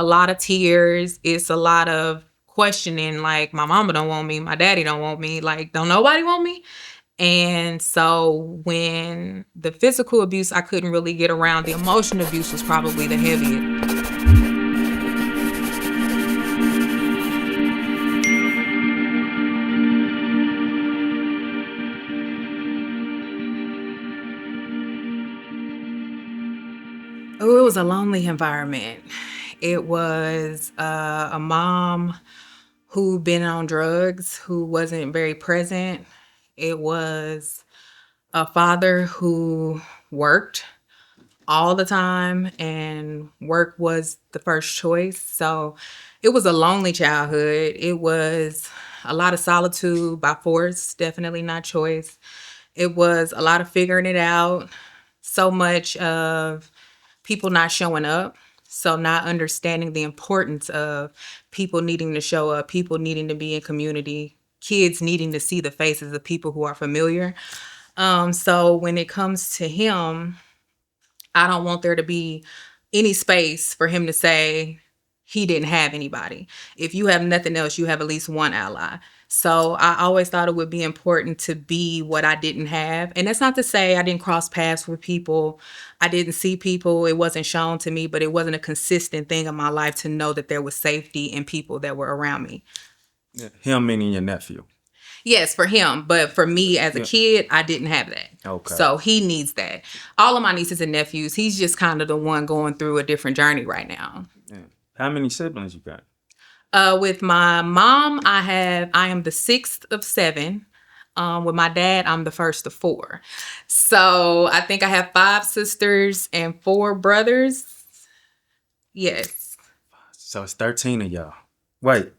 a lot of tears. It's a lot of questioning, like, my mama don't want me, my daddy don't want me, like, don't nobody want me? And so when the physical abuse, I couldn't really get around. The emotional abuse was probably the heaviest. Oh, it was a lonely environment. It was a mom who'd been on drugs, who wasn't very present. It was a father who worked all the time, and work was the first choice. So it was a lonely childhood. It was a lot of solitude by force, definitely not choice. It was a lot of figuring it out, so much of people not showing up. So not understanding the importance of people needing to show up, people needing to be in community, kids needing to see the faces of people who are familiar. So when it comes to him, I don't want there to be any space for him to say he didn't have anybody. If you have nothing else, you have at least one ally. So I always thought it would be important to be what I didn't have. And that's not to say I didn't cross paths with people. I didn't see people. It wasn't shown to me, but it wasn't a consistent thing in my life to know that there was safety in people that were around me. Yeah. Him meaning your nephew. Yes, for him. But for me as a kid, I didn't have that. Okay. So he needs that. All of my nieces and nephews, he's just kind of the one going through a different journey right now. Yeah. How many siblings you got? With my mom, I am the sixth of seven. With my dad, I'm the first of four. So I think I have 5 sisters and 4 brothers. Yes. So it's 13 of y'all. Wait,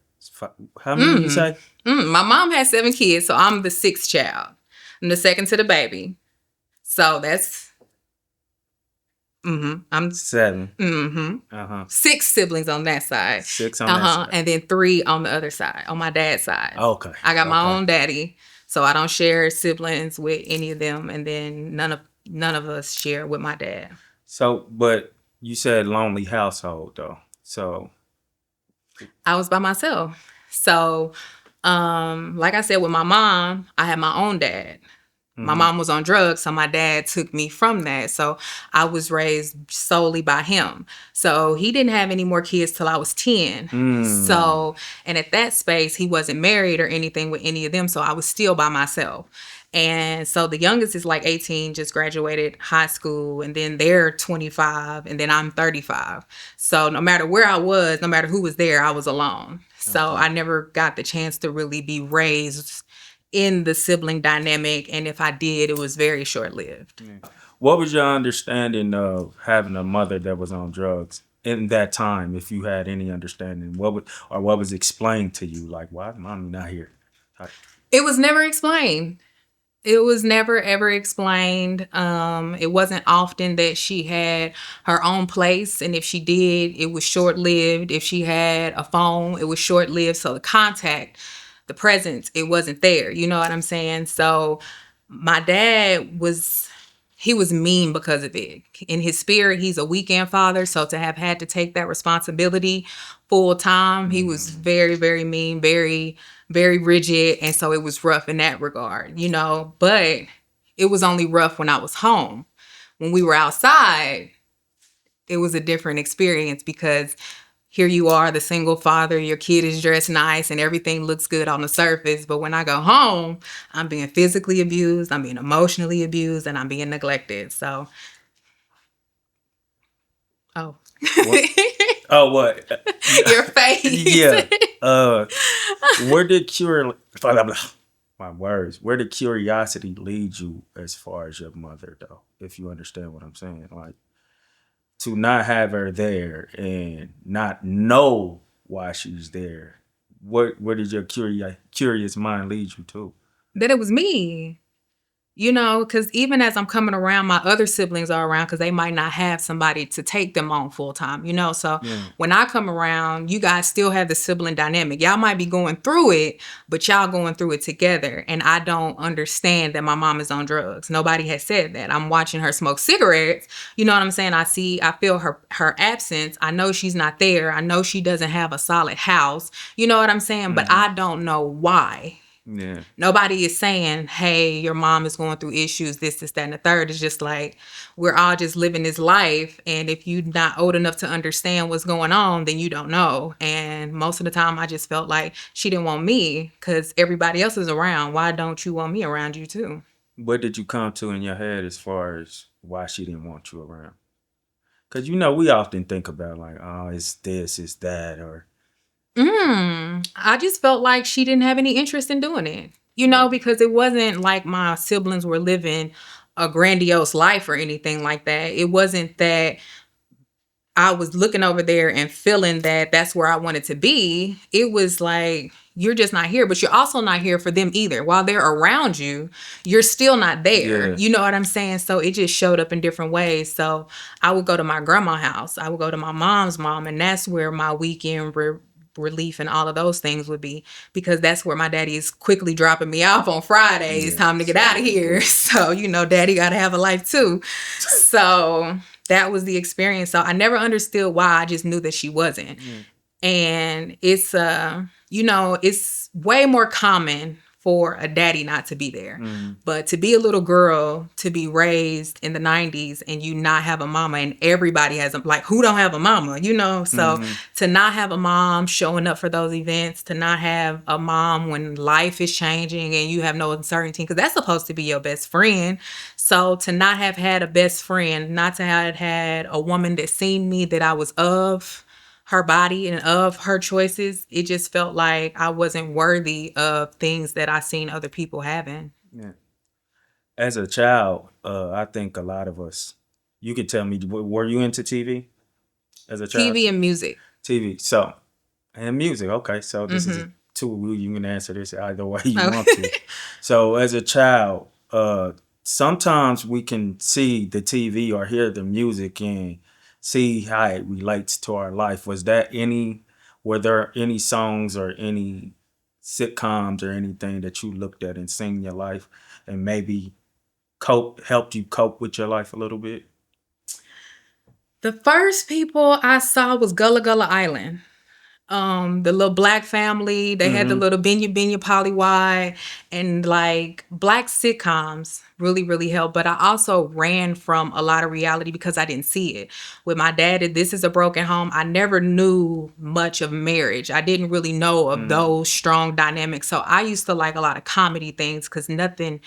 how many you say? My mom has 7 kids, so I'm the 6th child. I'm the second to the baby. So that's... I'm 7. 6 siblings on that side. 6 on that side. And then 3 on the other side, on my dad's side. Okay. I got my own daddy, so I don't share siblings with any of them, and then none of us share with my dad. So, but you said lonely household though. So I was by myself. So, like I said, with my mom, I had my own dad. My mom was on drugs, so my dad took me from that. So I was raised solely by him. So he didn't have any more kids till I was 10. So, and at that space, he wasn't married or anything with any of them. So I was still by myself. And so the youngest is like 18, just graduated high school, and then they're 25, and then I'm 35. So no matter where I was, no matter who was there, I was alone. So I never got the chance to really be raised in the sibling dynamic, and if I did, it was very short-lived. What was your understanding of having a mother that was on drugs in that time, if you had any understanding? What was explained to you? Like, why is mommy not here? It was never explained. It was never, ever explained. It wasn't often that she had her own place, and if she did, it was short-lived. If she had a phone, it was short-lived. So the contact, the presence, it wasn't there. You know what I'm saying? So my dad was mean because of it. In his spirit, he's a weekend father. So to have had to take that responsibility full time, he was very, very mean, very, very rigid. And so it was rough in that regard, you know, but it was only rough when I was home. When we were outside, it was a different experience because here you are, the single father, your kid is dressed nice and everything looks good on the surface. But when I go home, I'm being physically abused, I'm being emotionally abused, and I'm being neglected. So, What? Oh, what? Your face. Yeah. Where did curiosity lead you as far as your mother, though? If you understand what I'm saying, like, to not have her there and not know why she's there, where did your curious mind lead you to? That it was me. You know, because even as I'm coming around, my other siblings are around because they might not have somebody to take them on full time, you know. So Yeah. when I come around, you guys still have the sibling dynamic. Y'all might be going through it, but y'all going through it together. And I don't understand that my mom is on drugs. Nobody has said that. I'm watching her smoke cigarettes. You know what I'm saying? I feel her absence. I know she's not there. I know she doesn't have a solid house. You know what I'm saying? But I don't know why. Yeah. Nobody is saying, hey, your mom is going through issues, this, that, and the third. It's just like we're all just living this life. And if you're not old enough to understand what's going on, then you don't know. And most of the time, I just felt like she didn't want me because everybody else is around. Why don't you want me around you too? What did you come to in your head as far as why she didn't want you around? Because you know we often think about like, oh, it's this, it's that, or I just felt like she didn't have any interest in doing it, you know, because it wasn't like my siblings were living a grandiose life or anything like that. It wasn't that I was looking over there and feeling that that's where I wanted to be. It was like, you're just not here, but you're also not here for them either. While they're around you, you're still not there. yeah, You know what I'm saying? So it just showed up in different ways. So I would go to my grandma's house. I would go to my mom's mom, and that's where my weekend relief and all of those things would be, because that's where my daddy is quickly dropping me off on Friday. It's yeah. time to get out of here. So, you know, daddy got to have a life too. So that was the experience. So I never understood why. I just knew that she wasn't. And it's you know, it's way more common for a daddy not to be there. But to be a little girl, to be raised in the 90s and you not have a mama, and everybody has a, like, who don't have a mama, you know? So to not have a mom showing up for those events, to not have a mom when life is changing and you have no uncertainty, because that's supposed to be your best friend. So to not have had a best friend, not to have had a woman that seen me, that I was of her body and of her choices, it just felt like I wasn't worthy of things that I seen other people having. Yeah. As a child, I think a lot of us. You could tell me, were you into TV as a child? TV and music. TV. So, and music. Okay, so this is two. You can answer this either way you want to. So, as a child, sometimes we can see the TV or hear the music and see how it relates to our life. Were there any songs or any sitcoms or anything that you looked at and seen in your life and maybe helped you cope with your life a little bit? The first people I saw was Gullah Gullah Island. The little black family, they had the little Binya Binya Pollywide, and like black sitcoms really, really helped. But I also ran from a lot of reality because I didn't see it. With my dad, This Is a Broken Home, I never knew much of marriage. I didn't really know of those strong dynamics. So I used to like a lot of comedy things because nothing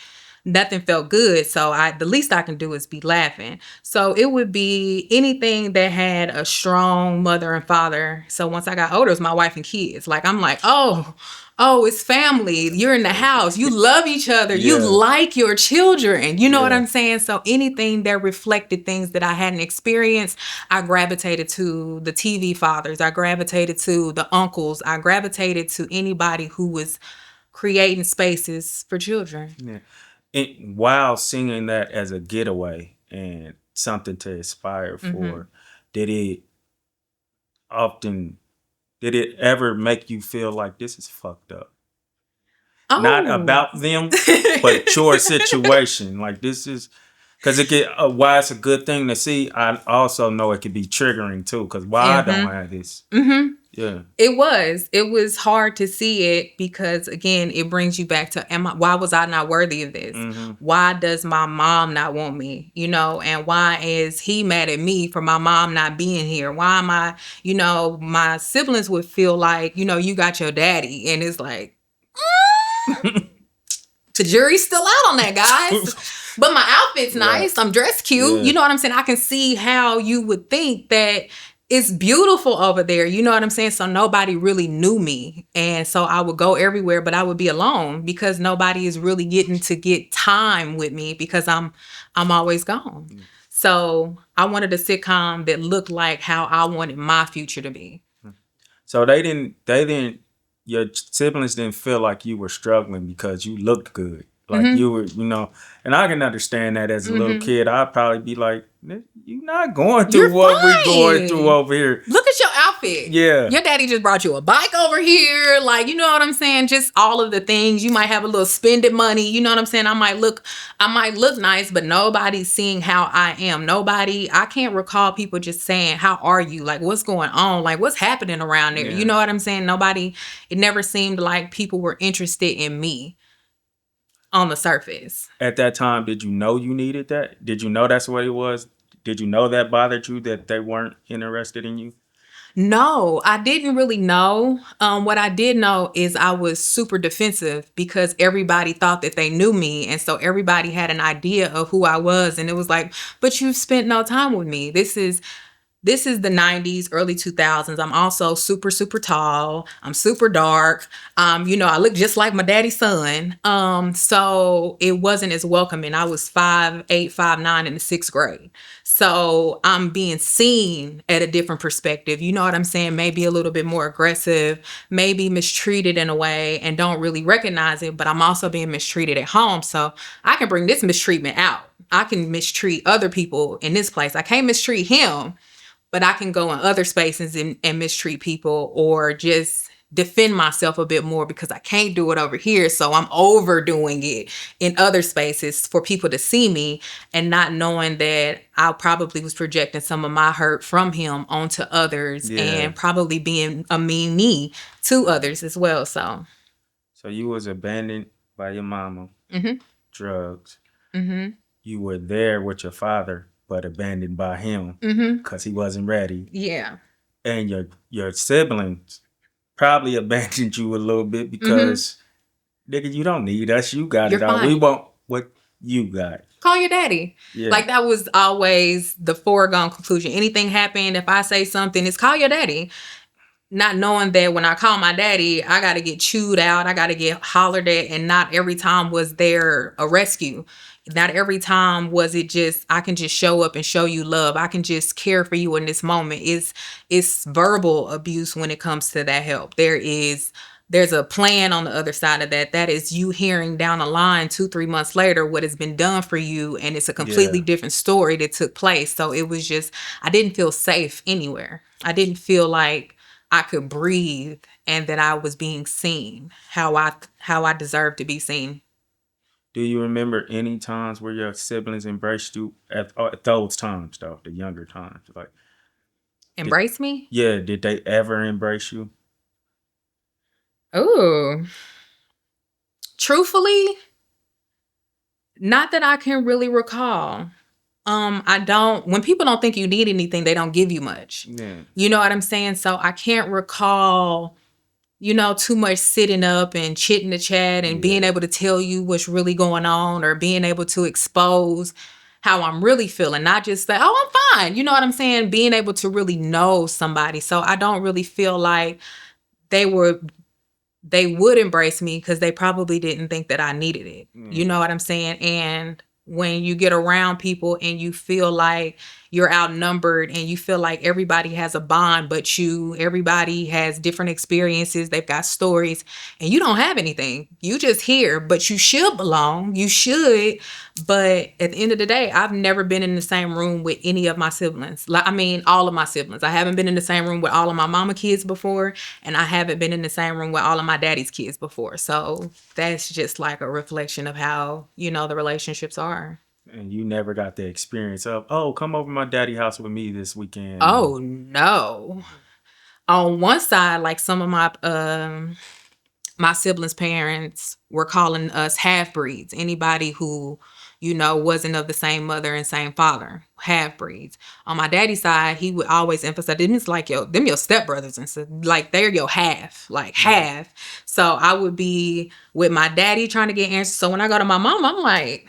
felt good. So the least I can do is be laughing. So it would be anything that had a strong mother and father. So once I got older, it was my wife and kids. Like, I'm like, oh, it's family. You're in the house. You love each other. You like your children. You know what I'm saying? So anything that reflected things that I hadn't experienced, I gravitated to the TV fathers. I gravitated to the uncles. I gravitated to anybody who was creating spaces for children. Yeah. And while singing that as a getaway and something to aspire for, did it often did it ever make you feel like this is fucked up? Not about them, but your situation. Like, this is because why it's a good thing to see. I also know it could be triggering too. Because why I don't have this? Yeah. It was hard to see it because, again, it brings you back to, why was I not worthy of this? Why does my mom not want me? You know, and why is he mad at me for my mom not being here? Why am I, you know, my siblings would feel like, you know, you got your daddy, and it's like, the jury's still out on that, guys. But my outfit's nice. I'm dressed cute. Yeah. You know what I'm saying? I can see how you would think that it's beautiful over there. You know what I'm saying? So nobody really knew me. And so I would go everywhere, but I would be alone because nobody is really getting to get time with me because I'm always gone. So I wanted a sitcom that looked like how I wanted my future to be. So your siblings didn't feel like you were struggling because you looked good. Like you were, and I can understand that as a little kid. I'd probably be like, "You're not going through You're what we going through fine. over here." Look at your outfit. Yeah. Your daddy just brought you a bike over here. Like, you know what I'm saying? Just all of the things. You might have a little spending money. You know what I'm saying? I might look nice, but nobody's seeing how I am. I can't recall people just saying, "How are you? Like, what's going on? Like, what's happening around there?" Yeah. You know what I'm saying? It never seemed like people were interested in me on the surface. At that time, did you know you needed that? Did you know that's what it was? Did you know that bothered you, that they weren't interested in you? No, I didn't really know. What I did know is I was super defensive because everybody thought that they knew me. And so everybody had an idea of who I was. And it was like, but you've spent no time with me. This is the 90s, early 2000s. I'm also super, super tall. I'm super dark. I look just like my daddy's son. So it wasn't as welcoming. I was 5'8", 5'9" in the 6th grade. So I'm being seen at a different perspective. You know what I'm saying? Maybe a little bit more aggressive, maybe mistreated in a way and don't really recognize it. But I'm also being mistreated at home. So I can bring this mistreatment out. I can mistreat other people in this place. I can't mistreat him, but I can go in other spaces and mistreat people or just defend myself a bit more because I can't do it over here. So I'm overdoing it in other spaces for people to see me and not knowing that I probably was projecting some of my hurt from him onto others and probably being a mean me to others as well. So you was abandoned by your mama, drugs. mm-hmm. You were there with your father, but abandoned by him because he wasn't ready. Yeah. And your siblings probably abandoned you a little bit because, nigga, you don't need us. You got You're it all. fine. We want what you got. Call your daddy. Yeah. Like that was always the foregone conclusion. Anything happened, if I say something, it's call your daddy. Not knowing that when I call my daddy, I got to get chewed out. I got to get hollered at. And not every time was there a rescue. Not every time was it just, I can just show up and show you love. I can just care for you in this moment. It's verbal abuse when it comes to that help. There's a plan on the other side of that. That is you hearing down the line 2-3 months later what has been done for you. And it's a completely different story that took place. So it was just, I didn't feel safe anywhere. I didn't feel like I could breathe and that I was being seen how I deserved to be seen. Do you remember any times where your siblings embraced you at those times, though, the younger times? Like, embrace me? Yeah, did they ever embrace you? Oh, truthfully, not that I can really recall. I don't, when people don't think you need anything, they don't give you much. Yeah. You know what I'm saying? So I can't recall, too much sitting up and chitting the chat and being able to tell you what's really going on or being able to expose how I'm really feeling. Not just that, oh, I'm fine. You know what I'm saying? Being able to really know somebody. So I don't really feel like they would embrace me because they probably didn't think that I needed it. You know what I'm saying? And when you get around people and you feel like you're outnumbered and you feel like everybody has a bond but everybody has different experiences, they've got stories, and you don't have anything. You just here, but you should belong. You should. But at the end of the day, I've never been in the same room with any of my siblings. All of my siblings. I haven't been in the same room with all of my mama kids before, and I haven't been in the same room with all of my daddy's kids before. So that's just like a reflection of how, the relationships are. And you never got the experience of, oh, come over to my daddy's house with me this weekend. Oh, no. On one side, like some of my siblings' parents were calling us half-breeds. Anybody who, wasn't of the same mother and same father, half-breeds. On my daddy's side, he would always emphasize, them is like them your stepbrothers and stuff. Like they're your half, like half. So I would be with my daddy trying to get answers. So when I go to my mom, I'm like,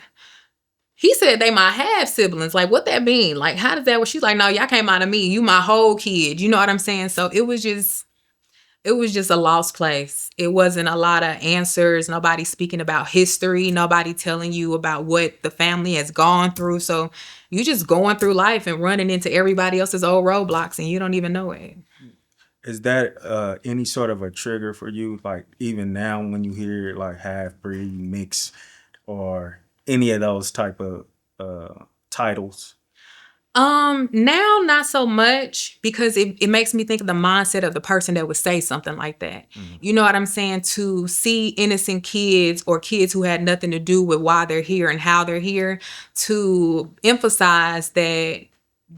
he said they my half siblings. Like, what that mean? Like, how does that work? She's like, no, y'all came out of me. You my whole kid. You know what I'm saying? So it was just a lost place. It wasn't a lot of answers. Nobody speaking about history. Nobody telling you about what the family has gone through. So you just going through life and running into everybody else's old roadblocks and you don't even know it. Is that any sort of a trigger for you? Like even now when you hear like half breed, mix, or any of those type of titles? Now not so much because it makes me think of the mindset of the person that would say something like that. Mm. You know what I'm saying? To see innocent kids or kids who had nothing to do with why they're here and how they're here, to emphasize that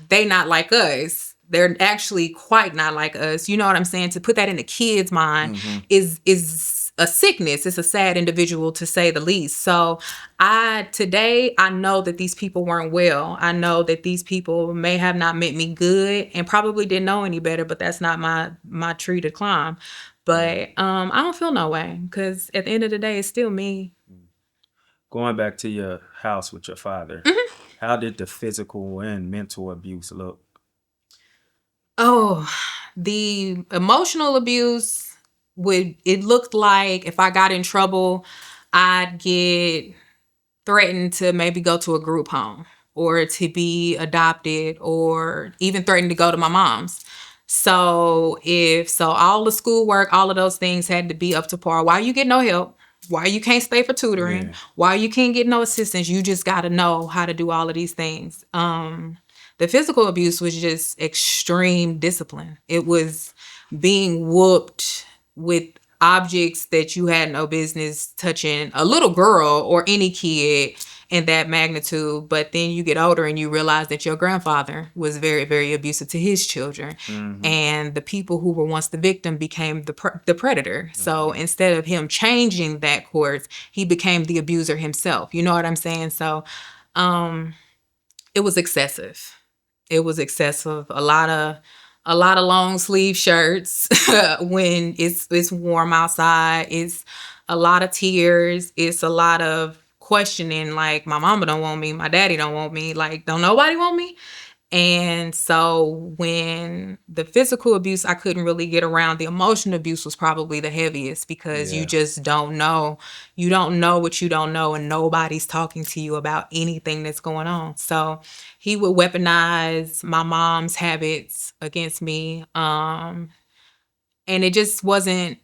they not like us. They're actually quite not like us. You know what I'm saying? To put that in the kid's mind Mm-hmm. is a sickness. It's a sad individual to say the least. So I know that these people weren't well. I know that these people may have not meant me good and probably didn't know any better, but that's not my tree to climb. But I don't feel no way because at the end of the day, it's still me. Going back to your house with your father, Mhm. how did the physical and mental abuse look? Oh, the emotional abuse it looked like if I got in trouble, I'd get threatened to maybe go to a group home or to be adopted or even threatened to go to my mom's. So all the schoolwork, all of those things had to be up to par. Why you get no help? Why you can't stay for tutoring? Yeah. Why you can't get no assistance? You just got to know how to do all of these things. The physical abuse was just extreme discipline. It was being whooped with objects that you had no business touching a little girl or any kid in that magnitude. But then you get older and you realize that your grandfather was very, very abusive to his children. Mm-hmm. And the people who were once the victim became the predator. So Mm-hmm. instead of him changing that course, he became the abuser himself. You know what I'm saying? So it was excessive. It was excessive. A lot of long sleeve shirts when it's warm outside. It's a lot of tears. It's a lot of questioning like my mama don't want me, my daddy don't want me, like don't nobody want me. And so when the physical abuse, I couldn't really get around. The emotional abuse was probably the heaviest because you Yeah. just don't know. You don't know what you don't know, and nobody's talking to you about anything that's going on. So he would weaponize my mom's habits against me. And it just wasn't,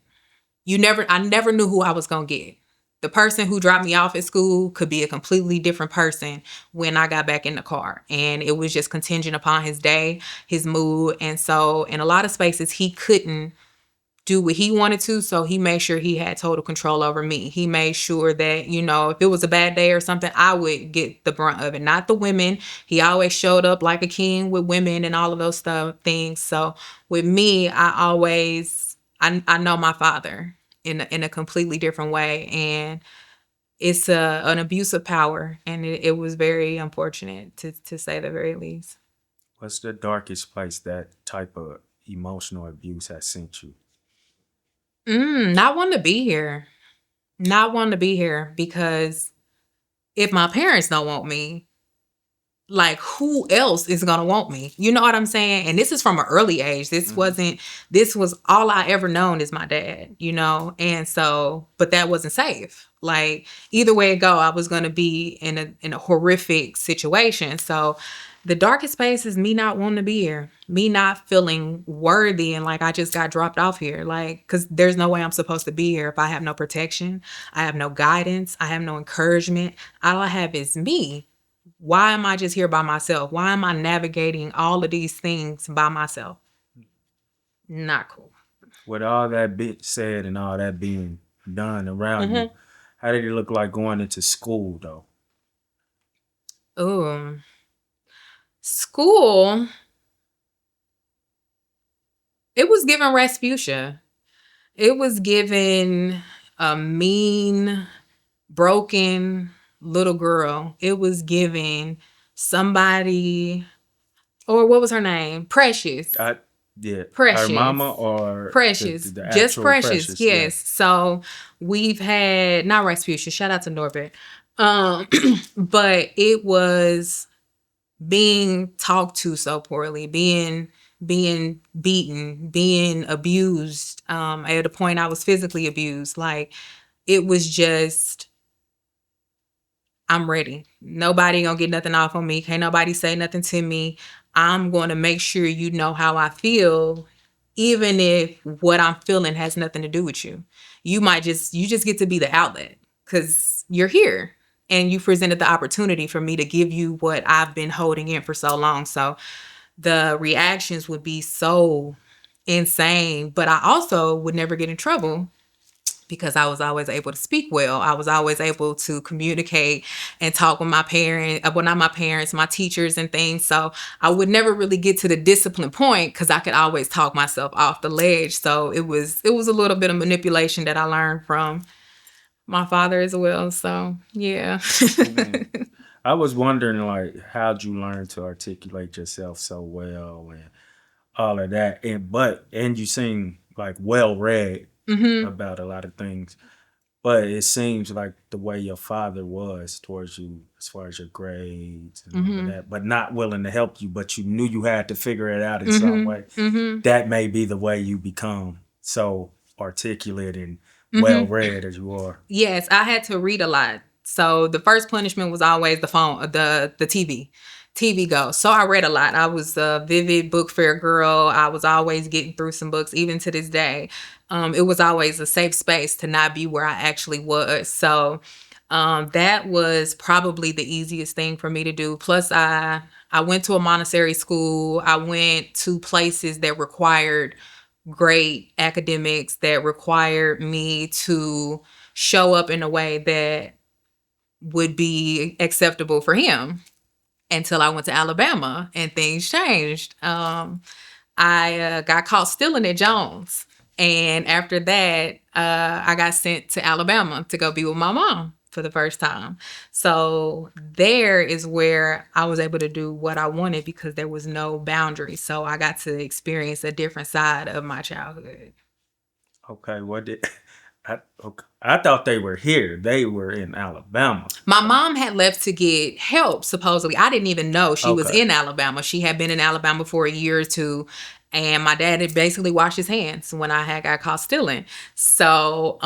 I never knew who I was going to get. The person who dropped me off at school could be a completely different person when I got back in the car. And it was just contingent upon his day, his mood. And so in a lot of spaces, he couldn't do what he wanted to. So he made sure he had total control over me. He made sure that, if it was a bad day or something, I would get the brunt of it, not the women. He always showed up like a king with women and all of those things. So with me, I know my father in a completely different way. And it's an abuse of power. And it was very unfortunate to say the very least. What's the darkest place that type of emotional abuse has sent you? Not wanting to be here. Not wanting to be here because if my parents don't want me, like who else is gonna want me? You know what I'm saying? And this is from an early age. Mm-hmm. This was all I ever known is my dad. And so, but that wasn't safe. Like either way it go, I was gonna be in a horrific situation. So the darkest space is me not wanting to be here, me not feeling worthy and like I just got dropped off here. Like, because there's no way I'm supposed to be here if I have no protection, I have no guidance, I have no encouragement. All I have is me. Why am I just here by myself? Why am I navigating all of these things by myself? Not cool. With all that bit said and all that being done around you, Mm-hmm. how did it look like going into school though? Ooh. School, it was given Rasputia. It was given a mean, broken little girl. It was giving somebody, or what was her name? Precious. I Yeah, her mama Precious. or Precious. the Just actual Precious. Precious. Yeah. Yes. So we've had not Rasputia. Shout out to Norbert. Um, but it was being talked to so poorly, being beaten, being abused. At a point I was physically abused. Like it was just I'm ready. Nobody gonna get nothing off on me. Can't nobody say nothing to me. I'm going to make sure you know how I feel, even if what I'm feeling has nothing to do with you. You just get to be the outlet because you're here. and you presented the opportunity for me to give you what I've been holding in for so long. So the reactions would be so insane, but I also would never get in trouble because I was always able to speak well. I was always able to communicate and talk with my parents, well, not my parents, my teachers and things. So I would never really get to the discipline point because I could always talk myself off the ledge. So it was a little bit of manipulation that I learned from my father as well. So yeah. Yeah. I was wondering, like, how'd you learn to articulate yourself so well and all of that? And you seem like well read about a lot of things. But it seems like the way your father was towards you, as far as your grades and all of that, but not willing to help you, but you knew you had to figure it out in some way. That may be the way you become so articulate and well read as you are. Yes, I had to read a lot. So the first punishment was always the phone, the TV. TV go. So I read a lot. I was a vivid book fair girl. I was always getting through some books, even to this day. It was always a safe space to not be where I actually was. So that was probably the easiest thing for me to do. Plus, I went to a Montessori school. I went to places that required great academics, that required me to show up in a way that would be acceptable for him, until I went to Alabama and things changed. I got caught stealing at Jones. And after that, I got sent to Alabama to go be with my mom for the first time. So there is where I was able to do what I wanted because there was no boundary. So I got to experience a different side of my childhood. Okay, what did I thought they were here. They were in Alabama. My mom had left to get help, supposedly. I didn't even know she was Okay. in Alabama. She had been in Alabama for a year or two. And my dad had basically washed his hands when I had got caught stealing. So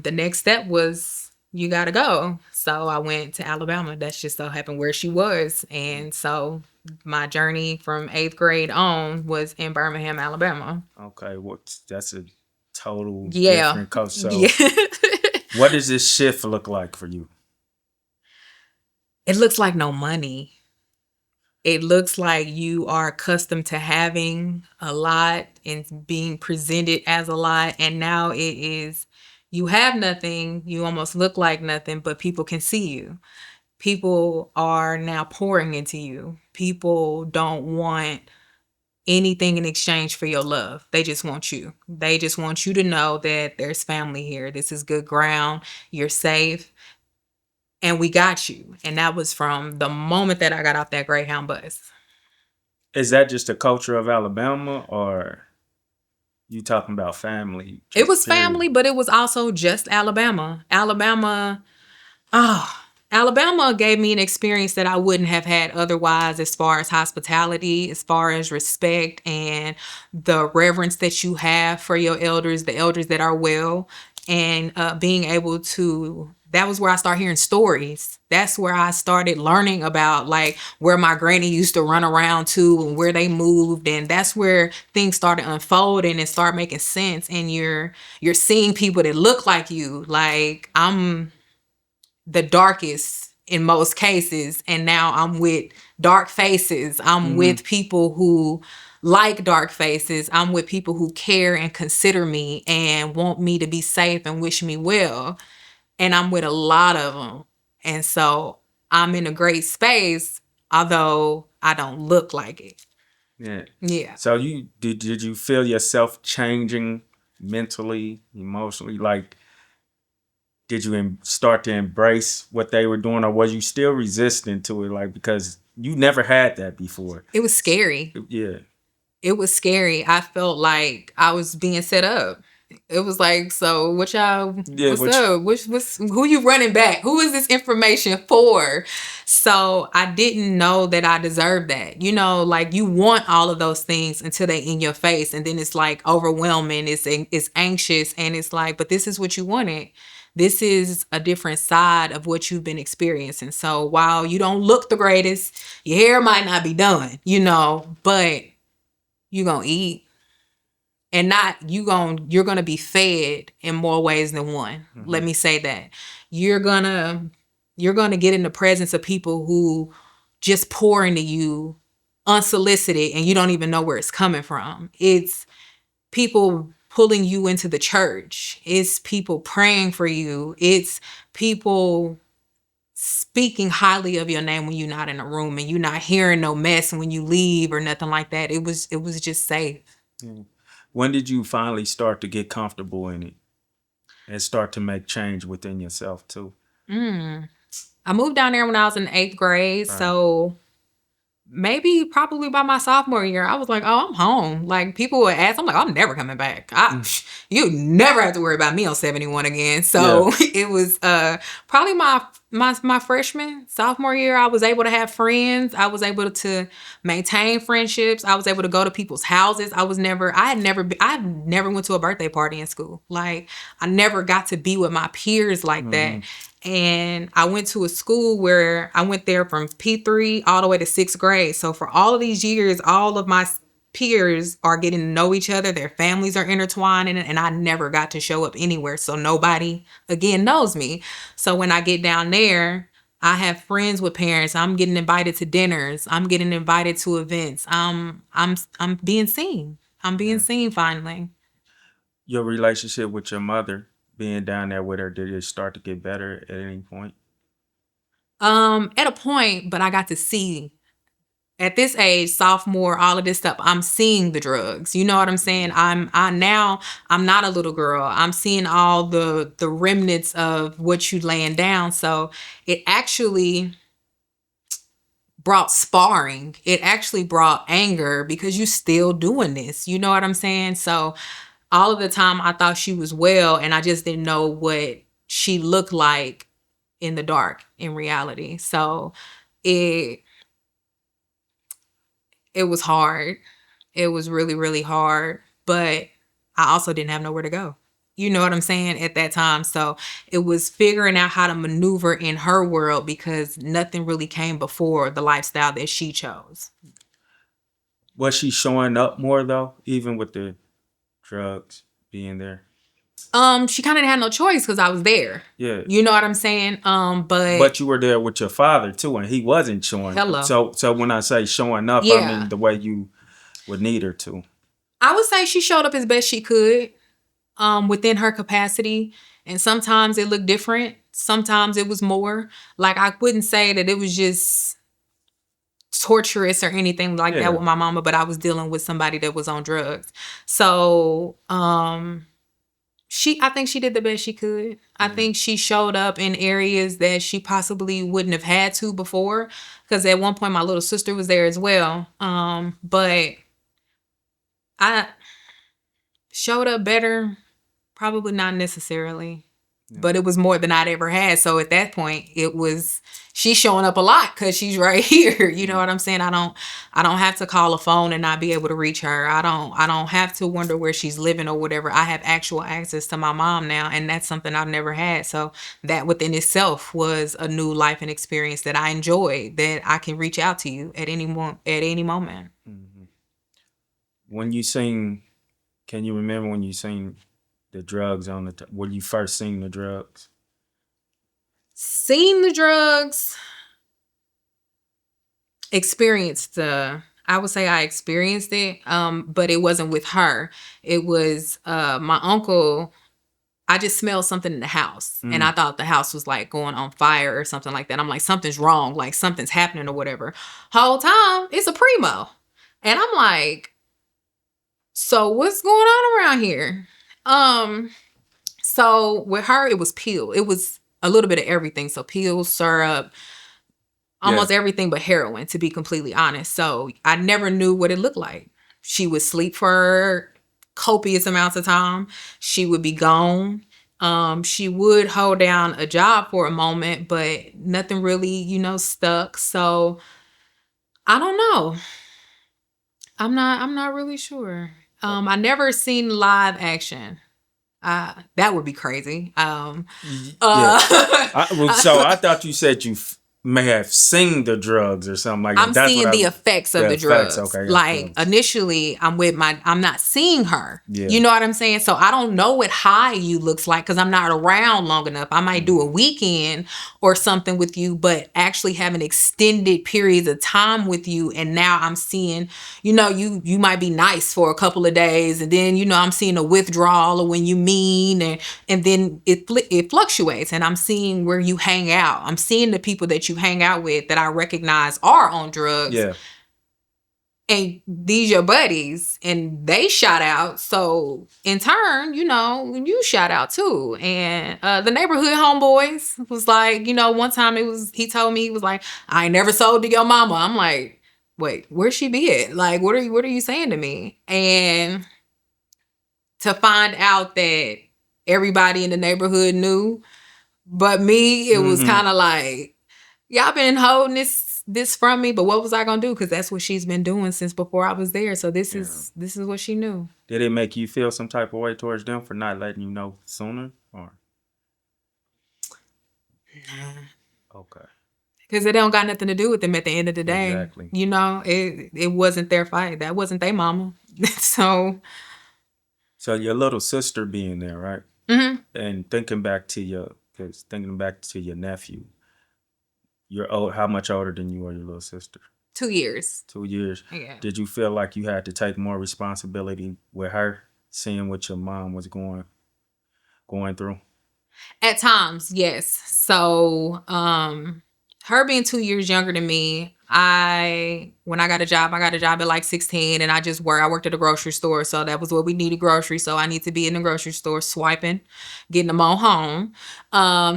the next step was, you got to go. So I went to Alabama. That's just so happened where she was. And so my journey from 8th grade on was in Birmingham, Alabama. Okay, that's a total Yeah. different coach. So Yeah. what does this shift look like for you? It looks like no money. It looks like you are accustomed to having a lot and being presented as a lot. And now it is, you have nothing, you almost look like nothing, but people can see you. People are now pouring into you. People don't want anything in exchange for your love. They just want you. They just want you to know that there's family here. This is good ground. You're safe. And we got you. And that was from the moment that I got off that Greyhound bus. Is that just the culture of Alabama, or you talking about family? It was period? family, but it was also just Alabama. Alabama gave me an experience that I wouldn't have had otherwise, as far as hospitality, as far as respect and the reverence that you have for your elders, the elders that are well, and being able to, that was where I started hearing stories. That's where I started learning about, like, where my granny used to run around to and where they moved. And that's where things started unfolding and start making sense. And you're seeing people that look like you. Like, I'm the darkest in most cases, and now I'm with dark faces. I'm with people who like dark faces. I'm with people who care and consider me and want me to be safe and wish me well. And I'm with a lot of them. And so I'm in a great space, although I don't look like it. Yeah. Yeah. So did you feel yourself changing mentally, emotionally? Like, did you start to embrace what they were doing, or was you still resistant to it? Like, because you never had that before. It was scary. Yeah. It was scary. I felt like I was being set up. It was like, so what y'all, Yeah, what's up? Who you running back? Who is this information for? So I didn't know that I deserved that. You know, like, you want all of those things until they in your face. And then it's like overwhelming. It's anxious. And it's like, but this is what you wanted. This is a different side of what you've been experiencing. So while you don't look the greatest, your hair might not be done, you know, but you gonna eat, and not you're gonna be fed in more ways than one. Let me say that. You're gonna You're going to get in the presence of people who just pour into you unsolicited and you don't even know where it's coming from. It's people pulling you into the church. It's people praying for you. It's people speaking highly of your name when you're not in a room and you're not hearing no mess when you leave or nothing like that. It was just safe. Yeah. When did you finally start to get comfortable in it and start to make change within yourself too? I moved down there when I was in 8th grade, Right. so maybe probably by my sophomore year, I was like, "Oh, I'm home." Like people would ask, I'm like, "I'm never coming back. You never have to worry about me on 71 again." Yeah. So it was probably my freshman sophomore year. I was able to have friends. I was able to maintain friendships. I was able to go to people's houses. I never went to a birthday party in school. Like I never got to be with my peers like that. And I went to a school where I went there from P3 all the way to 6th grade. So for all of these years, all of my peers are getting to know each other. Their families are intertwined in it. And I never got to show up anywhere. So nobody, again, knows me. So when I get down there, I have friends with parents. I'm getting invited to dinners. I'm getting invited to events. I'm being seen. I'm being Yeah. seen finally. Your relationship with your mother, being down there with her, did it start to get better at any point? At a point, but I got to see at this age, sophomore, all of this stuff, I'm seeing the drugs. You know what I'm saying? I'm not a little girl. I'm seeing all the remnants of what you laying down. So it actually brought sparring. It actually brought anger because you still doing this. You know what I'm saying? So all of the time I thought she was well and I just didn't know what she looked like in the dark in reality. So it it was hard. It was really, really hard, but I also didn't have nowhere to go. You know what I'm saying? At that time. So it was figuring out how to maneuver in her world because nothing really came before the lifestyle that she chose. Was she showing up more though, even with the drugs being there? She kind of had no choice because I was there. Yeah. You know what I'm saying? But But you were there with your father too, and he wasn't showing. hello. So when I say showing up, I Yeah. mean the way you would need her to. I would say she showed up as best she could, within her capacity. And sometimes it looked different. Sometimes it was more. Like I wouldn't say that it was just torturous or anything like that Yeah. with my mama, but I was dealing with somebody that was on drugs. So I think she did the best she could. I think she showed up in areas that she possibly wouldn't have had to before. Because at one point my little sister was there as well. But I showed up better. Probably not necessarily, but it was more than I'd ever had. So at that point, it was she's showing up a lot because she's right here. You know what I'm saying? I don't have to call a phone and not be able to reach her. I don't have to wonder where she's living or whatever. I have actual access to my mom now, and that's something I've never had. So that within itself was a new life and experience that I enjoyed. That I can reach out to you at any moment. When you seen, can you remember when you seen the drugs on the? When you first seen the drugs? Seen the drugs, experienced I would say I experienced it, but it wasn't with her. It was my uncle. I just smelled something in the house and I thought the house was like going on fire or something like that. I'm like, something's wrong, like something's happening or whatever. Whole time it's a primo. And I'm like, so what's going on around here? So with her, it was peel. It was a little bit of everything. So pills, syrup, almost everything but heroin, to be completely honest. So I never knew what it looked like. She would sleep for copious amounts of time. She would be gone. She would hold down a job for a moment, but nothing really, stuck. So I don't know. I'm not really sure. I never seen live action. That would be crazy. Yeah. So I thought you said you may have seen the drugs or something like that. I'm That's what seeing I the effects of the the effects. drugs. Okay, I feel Like initially, I'm not seeing her. Yeah. You know what I'm saying? So I don't know what high you looks like because I'm not around long enough. I might do a weekend or something with you, but actually having extended periods of time with you, and now I'm seeing, you might be nice for a couple of days, and then I'm seeing a withdrawal or when you mean, and then it fluctuates, and I'm seeing where you hang out. I'm seeing the people that you hang out with that I recognize are on drugs. Yeah. And these your buddies, and they shout out. So in turn, you shout out too. And the neighborhood homeboys was like, one time he told me, he was like, I ain't never sold to your mama. I'm like, wait, where'd she be at? Like, what are you saying to me? And to find out that everybody in the neighborhood knew, but me, it was kind of like, y'all been holding this from me, but what was I gonna do? Because that's what she's been doing since before I was there. So this is what she knew. Did it make you feel some type of way towards them for not letting you know sooner? Or okay, because it don't got nothing to do with them at the end of the day. Exactly. It wasn't their fight. That wasn't their mama. So your little sister being there, right? And thinking back to your nephew, you're old. How much older than you are your little sister? 2 years. 2 years. Yeah. Did you feel like you had to take more responsibility with her, seeing what your mom was going through? At times, yes. So, her being 2 years younger than me, when I got a job at like 16, and I worked at a grocery store. So that was what we needed, groceries. So I need to be in the grocery store swiping, getting them on home.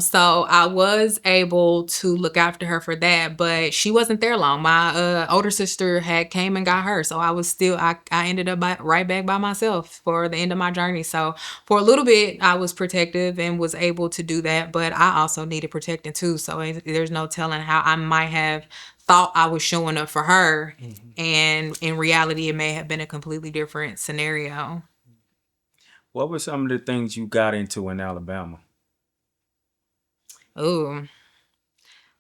So I was able to look after her for that, but she wasn't there long. My older sister had came and got her. So I ended up right back by myself for the end of my journey. So for a little bit, I was protective and was able to do that, but I also needed protecting too. So there's no telling how I might have thought I was showing up for her, and in reality, it may have been a completely different scenario. What were some of the things you got into in Alabama? Ooh.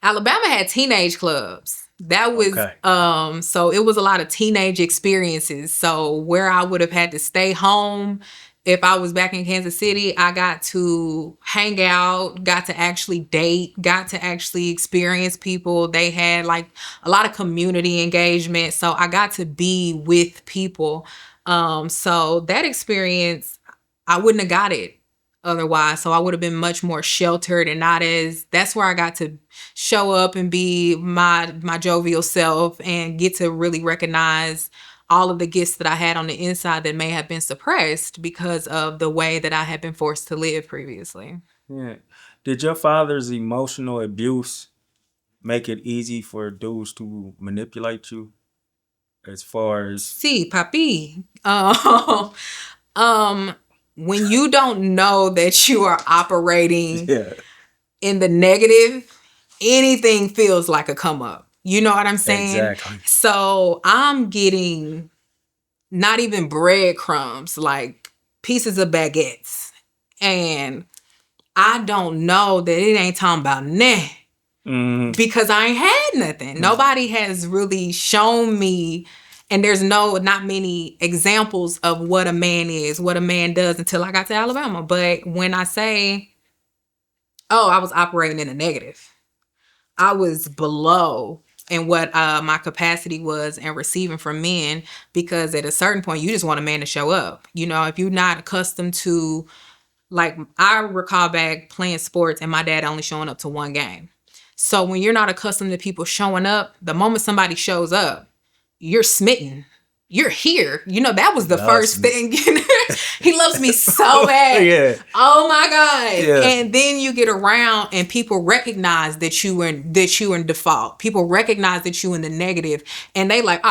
Alabama had teenage clubs. That was Okay. So it was a lot of teenage experiences. So where I would have had to stay home, if I was back in Kansas City, I got to hang out, got to actually date, got to actually experience people. They had like a lot of community engagement. So I got to be with people. So that experience, I wouldn't have got it otherwise. So I would have been much more sheltered and that's where I got to show up and be my jovial self and get to really recognize all of the gifts that I had on the inside that may have been suppressed because of the way that I had been forced to live previously. Yeah. Did your father's emotional abuse make it easy for dudes to manipulate you as far as See, papi. When you don't know that you are operating in the negative, anything feels like a come up. You know what I'm saying? Exactly. So I'm getting not even breadcrumbs, like pieces of baguettes. And I don't know that it ain't talking about because I ain't had nothing. Nobody has really shown me, and there's not many examples of what a man is, what a man does until I got to Alabama. But when I say, I was operating in a negative, I was below in what my capacity was and receiving from men, because at a certain point you just want a man to show up. If you're not accustomed to, like, I recall back playing sports and my dad only showing up to one game. So when you're not accustomed to people showing up, the moment somebody shows up, you're smitten. You're here. That was the first thing. He loves me so bad. Yeah. Oh my God. Yeah. And then you get around and people recognize that you were in default. People recognize that you in the negative, and they like,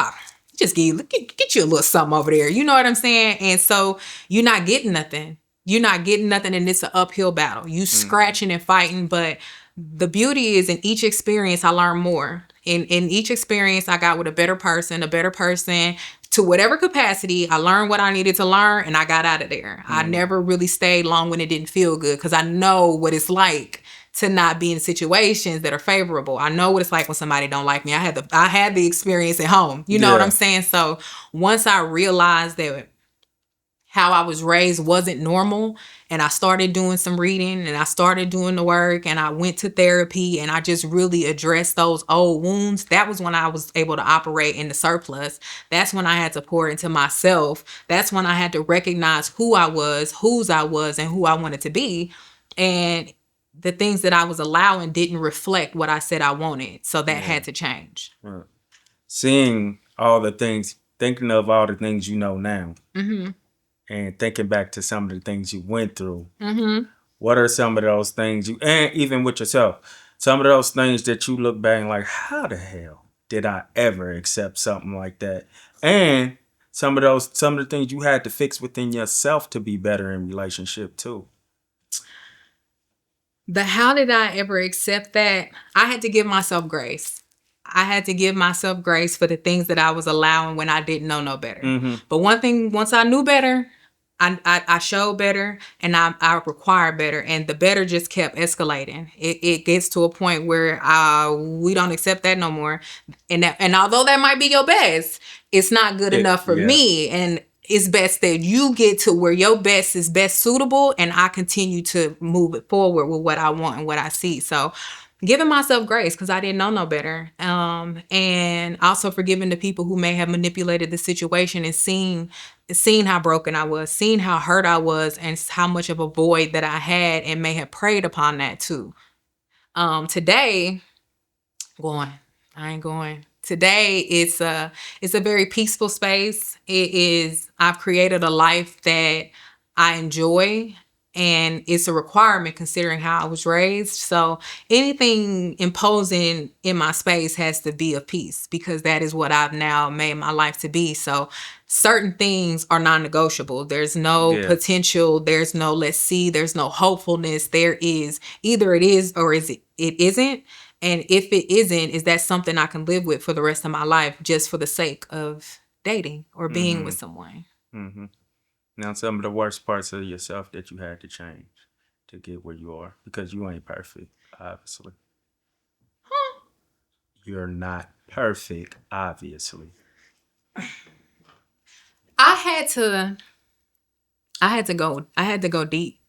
just get you a little something over there. You know what I'm saying? And so you're not getting nothing. You're not getting nothing, and it's an uphill battle. You scratching and fighting, but the beauty is in each experience, I learn more. In each experience, I got with a better person to whatever capacity. I learned what I needed to learn, and I got out of there. I never really stayed long when it didn't feel good, because I know what it's like to not be in situations that are favorable. I know what it's like when somebody don't like me. I had the experience at home. You know what I'm Yeah. saying? So once I realized that how I was raised wasn't normal, and I started doing some reading and I started doing the work and I went to therapy and I just really addressed those old wounds, that was when I was able to operate in the surplus. That's when I had to pour into myself. That's when I had to recognize who I was, whose I was, and who I wanted to be. And the things that I was allowing didn't reflect what I said I wanted. So that Yeah. had to change. Right. Seeing all the things, thinking of all the things you know now, and thinking back to some of the things you went through. What are some of those things and even with yourself, some of those things that you look back and like, how the hell did I ever accept something like that? And some of the things you had to fix within yourself to be better in relationship too. The how did I ever accept that? I had to give myself grace. I had to give myself grace for the things that I was allowing when I didn't know no better. But one thing, once I knew better, I showed better, and I required better, and the better just kept escalating. It gets to a point where we don't accept that no more, and although that might be your best, it's not good enough for Yeah. me, and it's best that you get to where your best is best suitable, and I continue to move it forward with what I want and what I see. So giving myself grace because I didn't know no better. And also forgiving the people who may have manipulated the situation and seen how broken I was, seen how hurt I was, and how much of a void that I had, and may have preyed upon that too. Today, going, I ain't going. Today it's a very peaceful space. I've created a life that I enjoy, and it's a requirement considering how I was raised. So anything imposing in my space has to be of peace, because that is what I've now made my life to be. So certain things are non-negotiable. There's no potential, there's no let's see, there's no hopefulness. There is either it is or it isn't. And if it isn't, is that something I can live with for the rest of my life just for the sake of dating or being with someone? Now, some of the worst parts of yourself that you had to change to get where you are, because you ain't perfect, obviously. You're not perfect, obviously. I had to I had to go deep.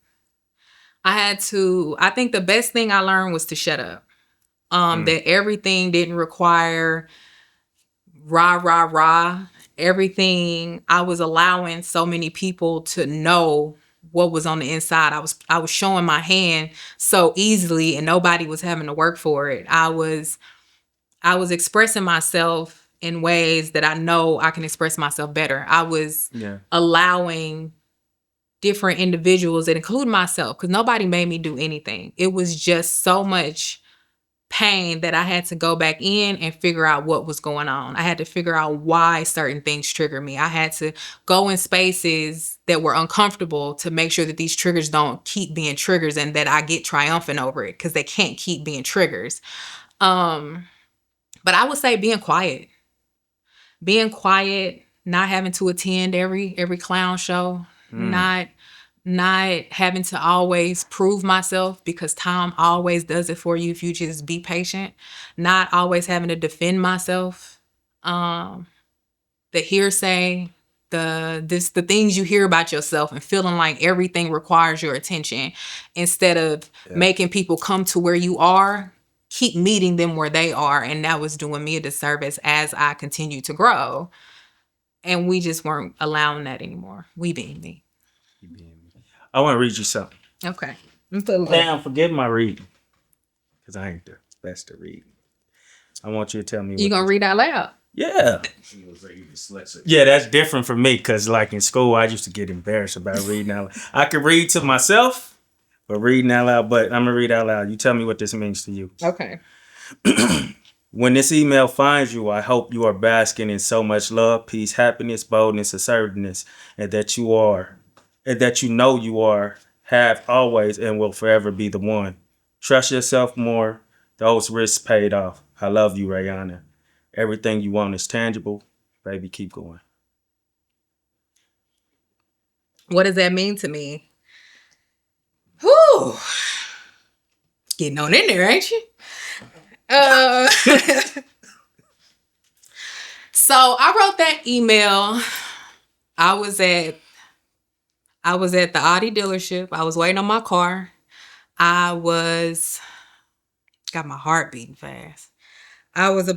I think the best thing I learned was to shut up. That everything didn't require rah, rah, rah. Everything, I was allowing so many people to know what was on the inside. I was showing my hand so easily, and nobody was having to work for it. I was expressing myself in ways that I know I can express myself better. I was allowing different individuals, that include myself, because nobody made me do anything. It was just so much pain that I had to go back in and figure out what was going on. I had to figure out why certain things trigger me. I had to go in spaces that were uncomfortable to make sure that these triggers don't keep being triggers, and that I get triumphant over it, because they can't keep being triggers. But I would say being quiet, not having to attend every clown show, not having to always prove myself, because time always does it for you if you just be patient. Not always having to defend myself. The hearsay, the things you hear about yourself, and feeling like everything requires your attention, instead of making people come to where you are, keep meeting them where they are. And that was doing me a disservice as I continue to grow. And we just weren't allowing that anymore. We being me. I want to read you something. Okay. Damn, forget my reading, because I ain't the best at reading. I want you to tell me. You gonna read out loud? Yeah. Yeah, that's different for me, because like in school, I used to get embarrassed about reading out loud. I could read to myself, but reading out loud, but I'm going to read out loud. You tell me what this means to you. Okay. When this email finds you, I hope you are basking in so much love, peace, happiness, boldness, assertiveness, and that you know you are, have always, and will forever be the one. Trust yourself more. Those risks paid off. I love you, Rai'Yana. Everything you want is tangible. Baby, keep going. What does that mean to me? Whew. Getting on in there, ain't you? Uh, so I wrote that email. I was at the Audi dealership. I was waiting on my car. I was got my heart beating fast. I was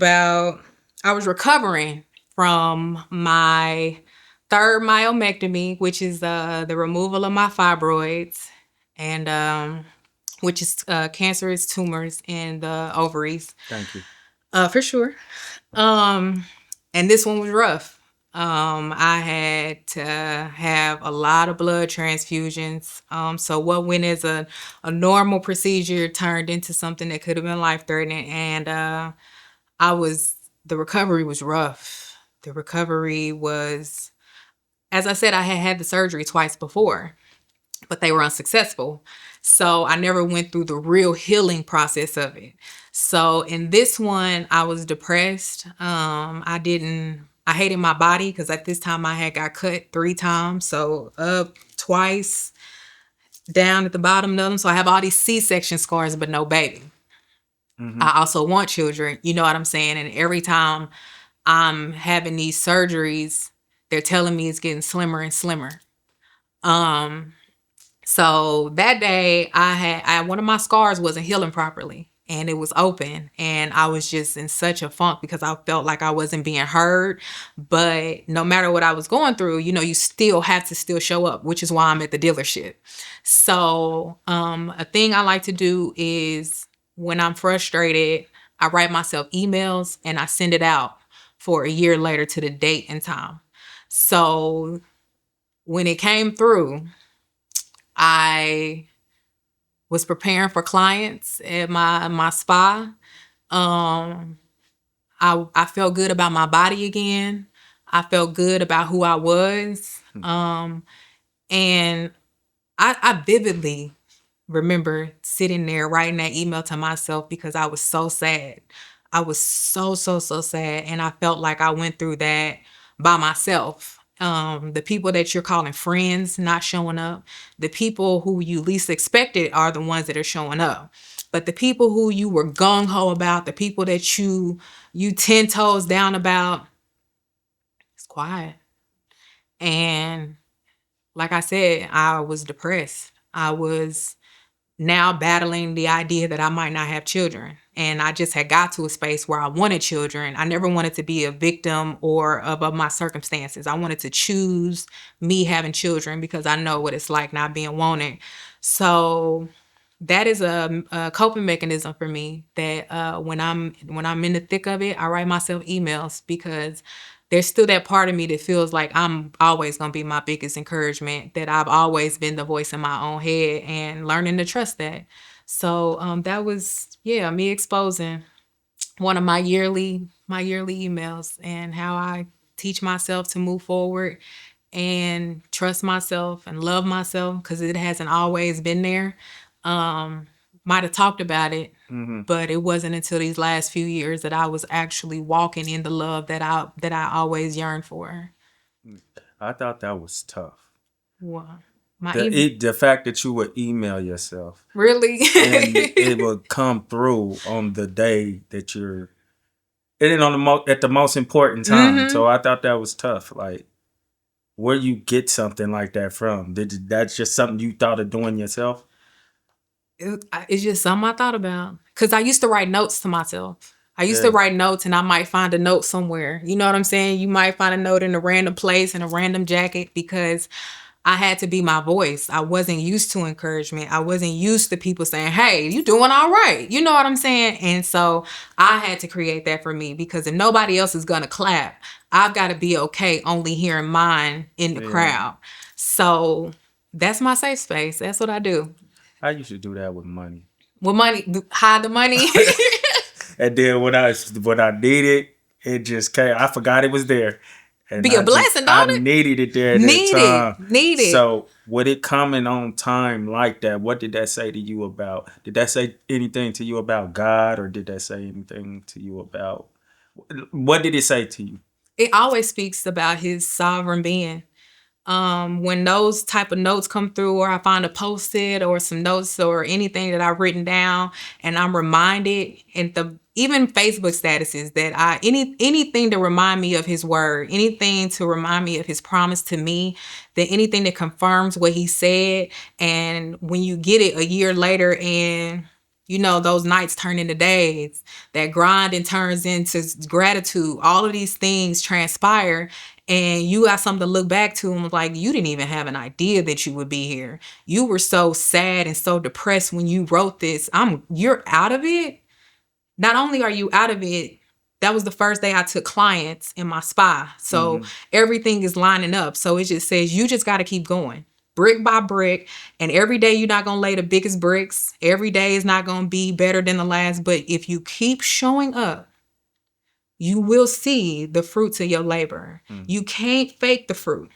recovering from my third myomectomy, which is the removal of my fibroids, and which is cancerous tumors in the ovaries. Thank you. For sure. And this one was rough. I had to have a lot of blood transfusions. So what went as a normal procedure turned into something that could have been life threatening. And the recovery was rough. The recovery was, as I said, I had the surgery twice before, but they were unsuccessful. So I never went through the real healing process of it. So in this one, I was depressed. I hated my body because at this time I had got cut 3 times. So up twice, down at the bottom of them. So I have all these C-section scars, but no baby. Mm-hmm. I also want children. You know what I'm saying? And every time I'm having these surgeries, they're telling me it's getting slimmer and slimmer. So that day one of my scars wasn't healing properly and it was open, and I was just in such a funk because I felt like I wasn't being heard. But no matter what I was going through, you still have to still show up, which is why I'm at the dealership. So a thing I like to do is when I'm frustrated, I write myself emails and I send it out for a year later to the date and time. So when it came through, I was preparing for clients at my spa. I felt good about my body again. I felt good about who I was. And I vividly remember sitting there writing that email to myself because I was so sad. I was so sad. And I felt like I went through that by myself. The people that you're calling friends not showing up. The people who you least expected are the ones that are showing up. But the people who you were gung-ho about, the people that you 10 toes down about, it's quiet. And like I said, I was depressed. I was now battling the idea that I might not have children. And I just had got to a space where I wanted children. I never wanted to be a victim or of my circumstances. I wanted to choose me having children because I know what it's like not being wanted. So that is a coping mechanism for me that when I'm in the thick of it, I write myself emails because there's still that part of me that feels like I'm always going to be my biggest encouragement, that I've always been the voice in my own head, and learning to trust that. So that was, me exposing one of my yearly emails and how I teach myself to move forward and trust myself and love myself because it hasn't always been there. Might have talked about it, but it wasn't until these last few years that I was actually walking in the love that I always yearned for. I thought that was tough. Wow. The fact that you would email yourself Really? and it would come through on the day that you're it on at the most important time. So I thought that was tough. Like, where you get something like that from? That's just something you thought of doing yourself? It's just something I thought about. Because I used to write notes to myself. I used to write notes and I might find a note somewhere. You know what I'm saying? You might find a note in a random place in a random jacket because I had to be my voice. I wasn't used to encouragement. I wasn't used to people saying, hey, you doing all right. You know what I'm saying? And so I had to create that for me because if nobody else is going to clap, I've got to be okay only hearing mine in the crowd. So that's my safe space. That's what I do. I used to do that with money. With money, hide the money. And then when I needed it just came. I forgot it was there. And be a blessing, don't it? I needed it there at that time. Need it. So with it coming on time like that, what did that say to you about? Did that say anything to you about God, or did that say anything to you about? What did it say to you? It always speaks about his sovereign being. When those type of notes come through, or I find a post-it or some notes or anything that I've written down, and I'm reminded, and even Facebook statuses that anything to remind me of his word, anything to remind me of his promise to me, that anything that confirms what he said. And when you get it a year later, and those nights turn into days, that grind and turns into gratitude, all of these things transpire, and you got something to look back to, and like, you didn't even have an idea that you would be here. You were so sad and so depressed when you wrote this. You're out of it. Not only are you out of it, that was the first day I took clients in my spa. So everything is lining up. So it just says you just got to keep going, brick by brick. And every day you're not going to lay the biggest bricks. Every day is not going to be better than the last. But if you keep showing up, you will see the fruits of your labor. You can't fake the fruit.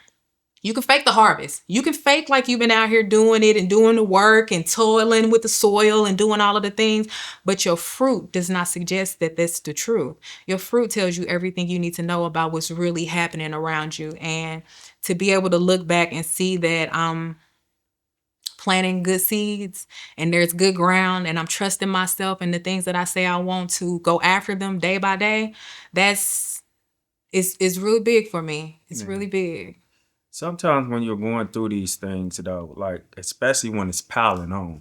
You can fake the harvest. You can fake like you've been out here doing it and doing the work and toiling with the soil and doing all of the things. But your fruit does not suggest that that's the truth. Your fruit tells you everything you need to know about what's really happening around you. And to be able to look back and see that I'm planting good seeds and there's good ground, and I'm trusting myself and the things that I say I want to go after them day by day, it's really big for me. It's really big. Sometimes when you're going through these things, though, like especially when it's piling on,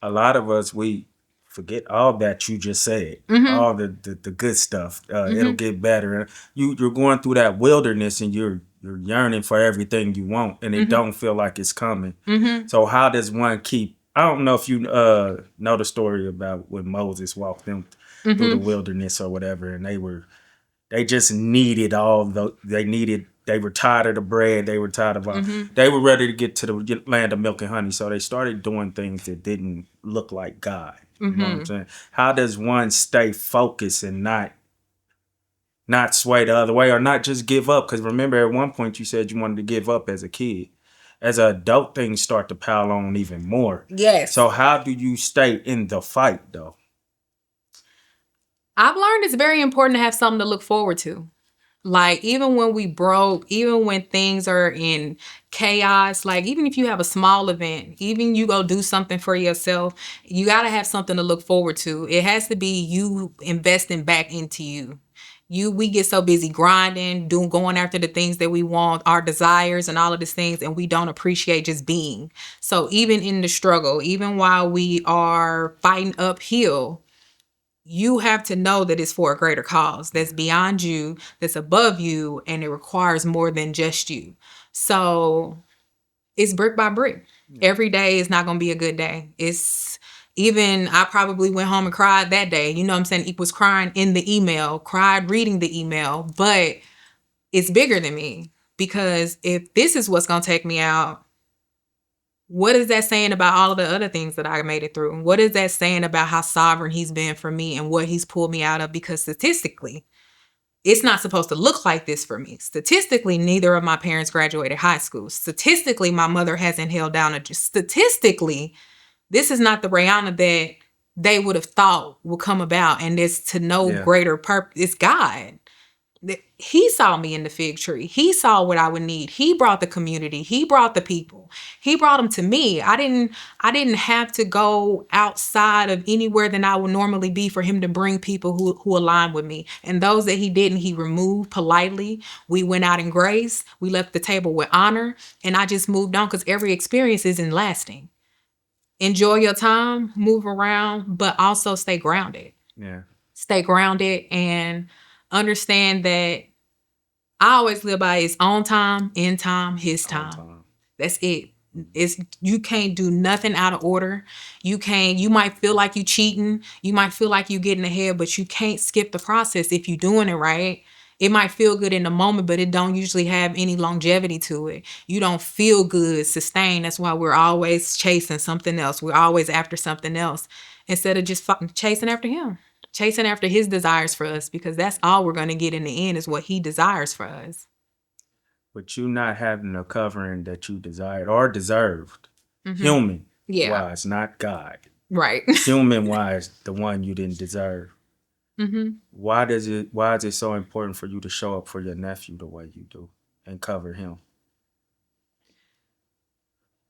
a lot of us, we forget all that you just said, all the good stuff. It'll get better. You're going through that wilderness, and you're yearning for everything you want, and it don't feel like it's coming. So how does one keep? I don't know if you know the story about when Moses walked them through the wilderness or whatever, and they just needed they were tired of the bread. They were tired of they were ready to get to the land of milk and honey. So they started doing things that didn't look like God. You know what I'm saying? How does one stay focused and not sway the other way, or not just give up? Because remember, at one point you said you wanted to give up as a kid. As an adult, things start to pile on even more. Yes. So how do you stay in the fight, though? I've learned it's very important to have something to look forward to. Like, even when we broke, even when things are in chaos, like even if you have a small event, even you go do something for yourself, you got to have something to look forward to. It has to be you investing back into you. We get so busy grinding, going after the things that we want, our desires and all of these things, and we don't appreciate just being. So even in the struggle, even while we are fighting uphill, you have to know that it's for a greater cause that's beyond you, that's above you, and it requires more than just you. So it's brick by brick. Every day is not going to be a good day. I probably went home and cried that day. You know what I'm saying? It was crying in the email, cried reading the email, but it's bigger than me, because if this is what's going to take me out, what is that saying about all of the other things that I made it through? What is that saying about how sovereign he's been for me and what he's pulled me out of? Because statistically, it's not supposed to look like this for me. Statistically, neither of my parents graduated high school. Statistically, my mother hasn't held down statistically, this is not the Rai'Yana that they would have thought would come about. And it's to no greater purpose. It's God. He saw me in the fig tree. He saw what I would need. He brought the community. He brought the people. He brought them to me. I didn't have to go outside of anywhere than I would normally be for him to bring people who align with me. And those that he didn't, he removed politely. We went out in grace. We left the table with honor. And I just moved on, because every experience isn't lasting. Enjoy your time, move around, but also stay grounded. Yeah. Stay grounded and understand that I always live by his own time, in time, his time. That's it. You can't do nothing out of order. You might feel like you cheating. You might feel like you getting ahead, but you can't skip the process if you're doing it right. It might feel good in the moment, but it don't usually have any longevity to it. You don't feel good, sustained. That's why we're always chasing something else. We're always after something else instead of just chasing after him. Chasing after his desires for us, because that's all we're going to get in the end, is what he desires for us. But you not having a covering that you desired or deserved, human wise, not God. Right. Human wise, the one you didn't deserve. Why is it so important for you to show up for your nephew the way you do and cover him?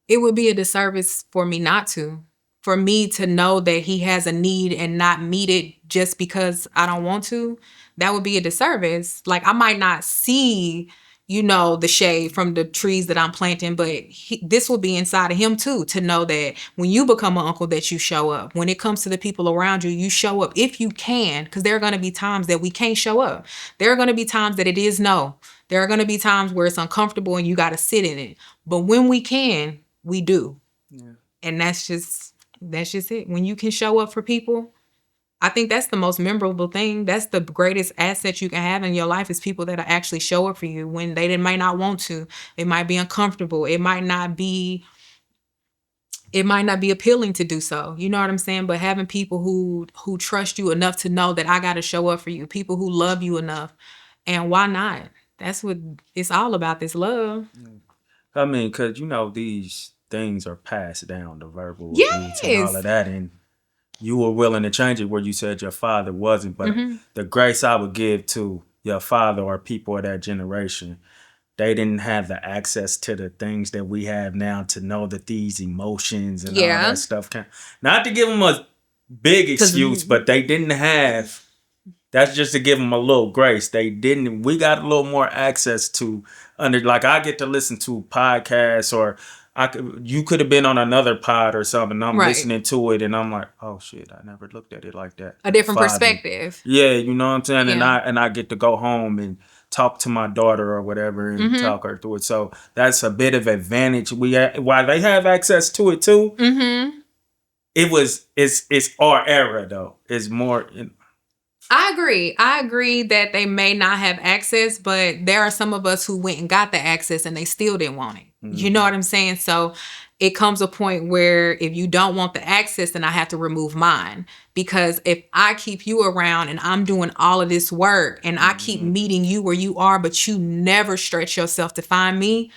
it would be a disservice for me not to. For me to know that he has a need and not meet it just because I don't want to, that would be a disservice. Like I might not see, the shade from the trees that I'm planting, but this will be inside of him too, to know that when you become an uncle that you show up. When it comes to the people around you, you show up if you can, because there are going to be times that we can't show up. There are going to be times that it is no. There are going to be times where it's uncomfortable and you got to sit in it. But when we can, we do. Yeah. And that's just it. When you can show up for people, I think that's the most memorable thing. That's the greatest asset you can have in your life, is people that actually show up for you when they might not want to. It might be uncomfortable. It might not be appealing to do so. You know what I'm saying? But having people who trust you enough to know that I got to show up for you, people who love you enough, and why not? That's what it's all about, this love. I mean, because these things are passed down, the verbal abuse and all of that, and you were willing to change it where you said your father wasn't. But the grace I would give to your father or people of that generation, they didn't have the access to the things that we have now to know that these emotions and all that stuff can. Not to give them a big excuse, but they didn't have. That's just to give them a little grace. They didn't. We got a little more access to like I get to listen to podcasts, or you could have been on another pod or something. And I'm listening to it and I'm like, oh shit, I never looked at it like that. A different perspective. Yeah, you know what I'm saying? Yeah. And I get to go home and talk to my daughter or whatever and talk her through it. So that's a bit of advantage. While they have access to it too, it's our era though. It's more. I agree that they may not have access, but there are some of us who went and got the access and they still didn't want it. You know what I'm saying? So it comes a point where if you don't want the access, then I have to remove mine. Because if I keep you around and I'm doing all of this work and I keep meeting you where you are, but you never stretch yourself to find me,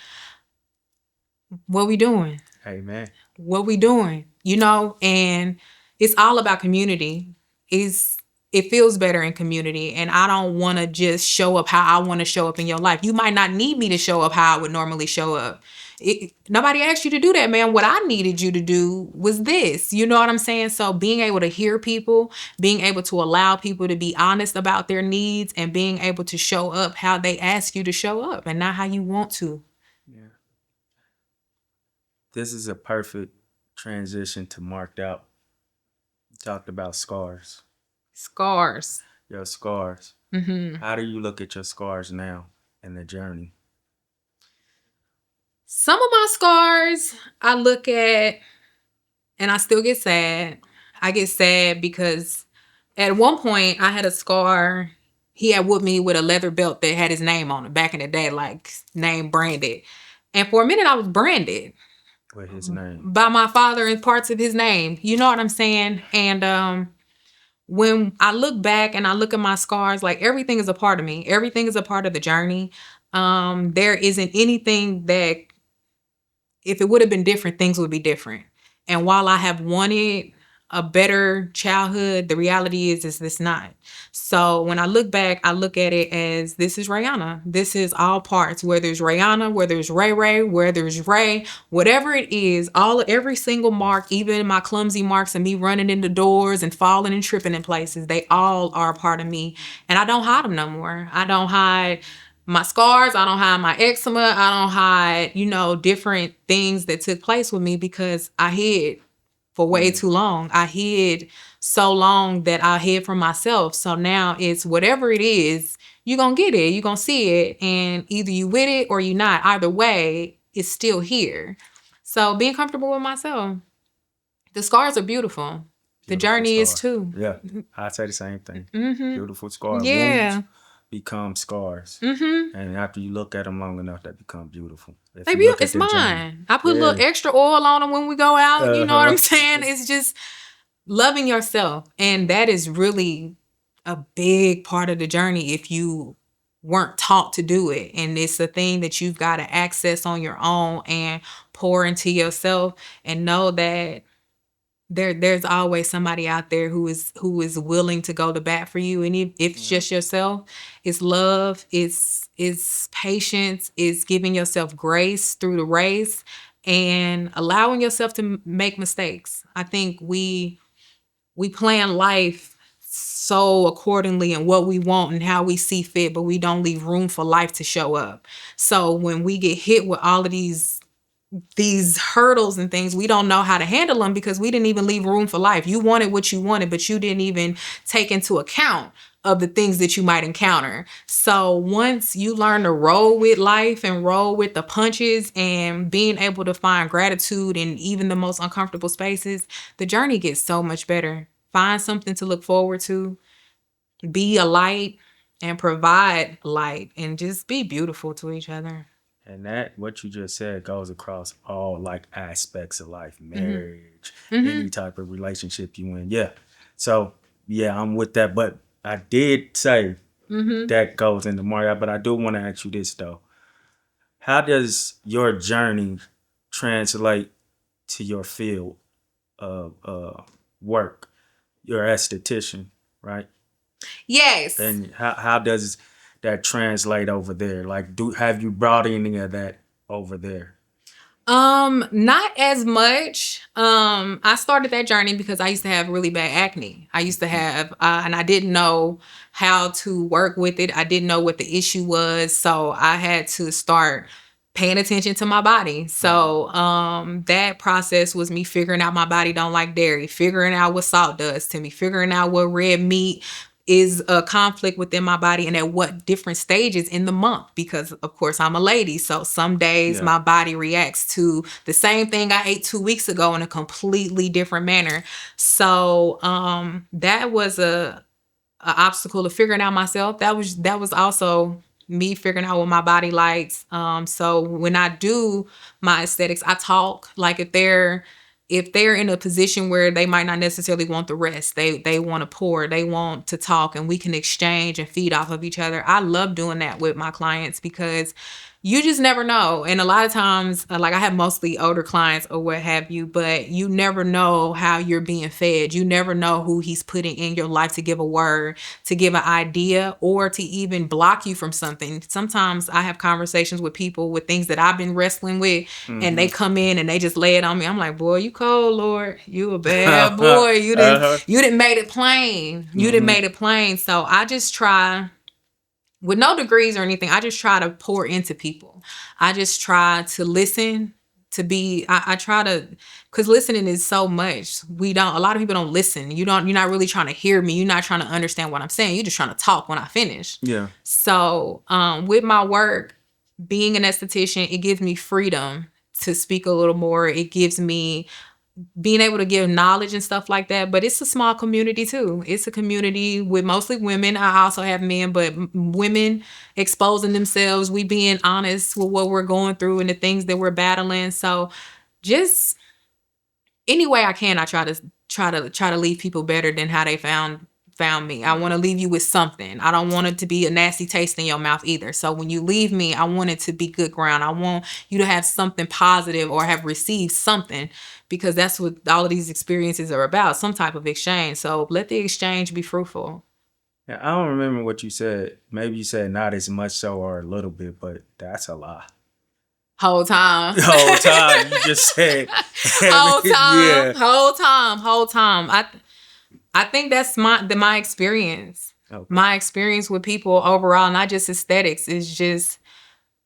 what we doing? Amen. What we doing? And it's all about community. It feels better in community, and I don't want to just show up how I want to show up in your life. You might not need me to show up how I would normally show up. Nobody asked you to do that, man. What I needed you to do was this. You know what I'm saying? So being able to hear people, being able to allow people to be honest about their needs, and being able to show up how they ask you to show up and not how you want to. Yeah. This is a perfect transition to Marked Out. You talked about scars. Scars. Your scars. How do you look at your scars now in the journey? Some of my scars I look at and I still get sad. I get sad because at one point I had a scar. He had whooped me with a leather belt that had his name on it back in the day, like name branded. And for a minute I was branded. With his name? By my father and parts of his name. You know what I'm saying? And when I look back and I look at my scars, like everything is a part of me. Everything is a part of the journey. There isn't anything that, if it would have been different, things would be different. And while I have wanted a better childhood, the reality is this not. So when I look back, I look at it as this is Rai'Yana. This is all parts, whether it's Rai'Yana, whether it's Ray, whether it's Ray, whatever it is, every single mark, even my clumsy marks and me running into doors and falling and tripping in places, they all are a part of me. And I don't hide them no more. I don't hide my scars. I don't hide my eczema. I don't hide, different things that took place with me, because I hid for way too long. I hid so long that I hid from myself. So now it's whatever it is, you're going to get it. You're going to see it. And either you with it or you not. Either way, it's still here. So being comfortable with myself. The scars are beautiful. The journey is too. Yeah, I'd say the same thing. Beautiful scars. Yeah. Wounds become scars. And after you look at them long enough, they become beautiful. It's mine. Journey, I put a little extra oil on them when we go out. You know what I'm saying? It's just loving yourself. And that is really a big part of the journey if you weren't taught to do it. And it's a thing that you've got to access on your own and pour into yourself, and know that there's always somebody out there who is willing to go to bat for you. And if it's just yourself, it's love, it's patience, it's giving yourself grace through the race. and allowing yourself to make mistakes. I think we plan life so accordingly and what we want and how we see fit, but we don't leave room for life to show up. So when we get hit with all of these hurdles and things, we don't know how to handle them because we didn't even leave room for life. You wanted what you wanted, but you didn't even take into account of the things that you might encounter. So once you learn to roll with life and roll with the punches and being able to find gratitude in even the most uncomfortable spaces, the journey gets so much better. Find something to look forward to, be a light and provide light, and just be beautiful to each other. And that what you just said goes across all like aspects of life, Mm-hmm. marriage, Mm-hmm. any type of relationship you in. Yeah. So yeah, I'm with that. But I did say Mm-hmm. that goes into Mario, but I do want to ask you this though. How does your journey translate to your field of work? You're an esthetician, right? Yes. And how does that translate over there? Like, do have you brought any of that over there? Not as much. I started that journey because I used to have really bad acne. I used to have, and I didn't know how to work with it. I didn't know what the issue was, so I had to start paying attention to my body. So, that process was me figuring out my body don't like dairy, figuring out what salt does to me, figuring out what red meat is a conflict within my body and at what different stages in the month, because of course I'm a lady, so some days Yeah. my body reacts to the same thing I ate 2 weeks ago in a completely different manner. So that was a obstacle of figuring out myself. That was also me figuring out what my body likes. So when I do my aesthetics, I talk. Like if they're in a position where they might not necessarily want the rest, they want to pour, they want to talk, and we can exchange and feed off of each other. I love doing that with my clients because you just never know. And a lot of times, like I have mostly older clients or what have you, but you never know how you're being fed. You never know who he's putting in your life to give a word, to give an idea, or to even block you from something. Sometimes I have conversations with people with things that I've been wrestling with, and they come in and they just lay it on me. I'm like, boy, you cold, Lord. You a bad boy. You didn't Uh-huh. you didn't made it plain. You didn't made it plain. So I just try, with no degrees or anything, I just try to pour into people. I just try to listen, to be, I try to, because listening is so much. A lot of people don't listen. You're not really trying to hear me. You're not trying to understand what I'm saying. You're just trying to talk when I finish. Yeah. So, with my work, being an esthetician, it gives me freedom to speak a little more. It gives me being able to give knowledge and stuff like that. But it's a small community too. It's a community with mostly women. I also have men, but women exposing themselves. We being honest with what we're going through and the things that we're battling. So just any way I can, I try to leave people better than how they found me. I want to leave you with something. I don't want it to be a nasty taste in your mouth either. So when you leave me, I want it to be good ground. I want you to have something positive or have received something, because that's what all of these experiences are about, some type of exchange. So let the exchange be fruitful. Yeah, I don't remember what you said. Maybe you said not as much so or a little bit, but that's a lie. Whole time. The whole time you just said, whole time. yeah. Whole time. Whole time. I think that's my experience. Okay. My experience with people overall, not just aesthetics, is just